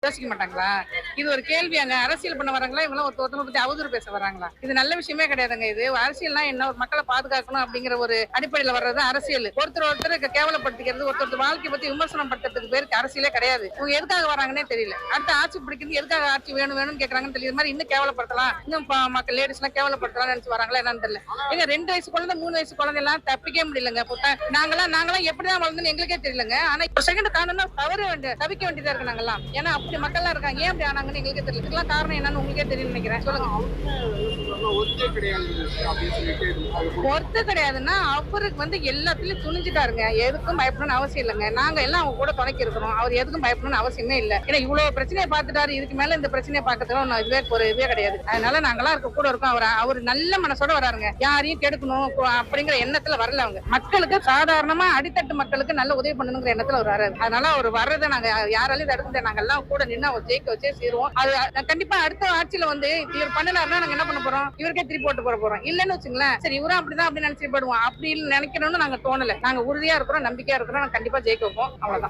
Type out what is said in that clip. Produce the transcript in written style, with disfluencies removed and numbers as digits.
யோசிக்க மாட்டாங்களா? இது ஒரு கேள்வியாங்க. அரசியல் பண்ண வராங்களா? இவங்கலாம் ஒருத்தவங்க பத்தி அவதூறு பேச வராங்களா? இது நல்ல விஷயமே கிடையாதுங்க. இது அரசியல்னா என்ன, ஒரு மக்களை பாதுகாக்கணும் அப்படிங்கிற ஒரு அடிப்படையில வர்றது அரசியல். ஒருத்தர் கேவலப்படுத்திக்கிறது, ஒருத்தர் வாழ்க்கையை பத்தி விமர்சனம் பண்றதுக்கு பேருக்கு அரசியலே கிடையாது. இவங்க எதுக்காக வராங்கன்னே தெரியல. அடுத்த ஆட்சி பிடிக்கிறது எதுக்காக ஆட்சி வேணும் வேணும்னு கேக்குறாங்கன்னு தெரியல. மாதிரி இன்னும் கேவலப்படுத்தலாம், இன்னும் மக்கள் லேடிஸ் எல்லாம் கேவலப்படுத்தலாம் நினைச்சு வராங்களா என்னன்னு தெரியல. எங்க 2 வயசு குழந்தை 3 வயசு குழந்தை எல்லாம் தப்பிக்கவே முடியலங்க. நாங்களாம் எப்படிதான் வளர்ந்துன்னு எங்களுக்கே தெரியலங்க. ஆனா ஒரு செகண்ட் காரணம்னா தவிக்க வேண்டியதா இருக்கு நாங்கெல்லாம். ஏன்னா அப்படி மக்கள் எல்லாம் இருக்காங்க. ஏன் அப்படி ஆனாங்கன்னு எங்களுக்கே தெரியல. இதுக்கெல்லாம் காரணம் என்னன்னு உங்களுக்கே தெரியும் நினைக்கிறேன். சொல்லுங்க. ஒருத்தர் கிடையாதுன்னா அவருக்கு எல்லாத்துலயும் துணிஞ்சுட்டாருங்க. எதுக்கும் பயப்படணும்னு அவசியம் இல்லைங்க. நாங்க எல்லாம் அவங்க கூட துணைக்கி இருக்கிறோம். அவர் எதுக்கும் பயப்படணும்னு அவசியமே இல்லை. ஏன்னா இவ்வளவு பிரச்சனையை பார்த்துட்டாரு. இதுக்கு மேல இந்த பிரச்சனையை பார்க்கறதுக்கு இதுவே கிடையாது. அதனால நாங்கெல்லாம் இருக்க கூட இருக்கோம். அவர் நல்ல மனசோட வராருங்க. யாரையும் கெடுக்கணும் அப்படிங்கிற எண்ணத்துல வரல. அவங்க மக்களுக்கு சாதாரணமா அடித்தட்டு மக்களுக்கு நல்ல உதவி பண்ணணுங்கிற எண்ணத்துல அவர் வராரு. அதனால அவர் வர்றதை நாங்க யாராலையும் தடுக்க முடியாது. நாங்க எல்லாம் கூட நின்று அவர் ஜெயிக்க வச்சே சேருவோம். அது கண்டிப்பா அடுத்த ஆட்சியில இவர் பண்ணினாருன்னா நாங்க என்ன பண்ண போறோம்? இவருக்கே திருப்பி போட்டு போறோம். இல்லன்னு வச்சுங்களேன், சரி இவரும் அப்படிதான் அப்படின்னு நினைச்சு போயிடுவோம். அப்படி நினைக்கணும்னு நாங்க தோணல. நாங்க உறுதியா இருக்கிறோம், நம்பிக்கையா இருக்கிறோம். கண்டிப்பா ஜெயிக்க வைப்போம். அவ்வளவுதான்.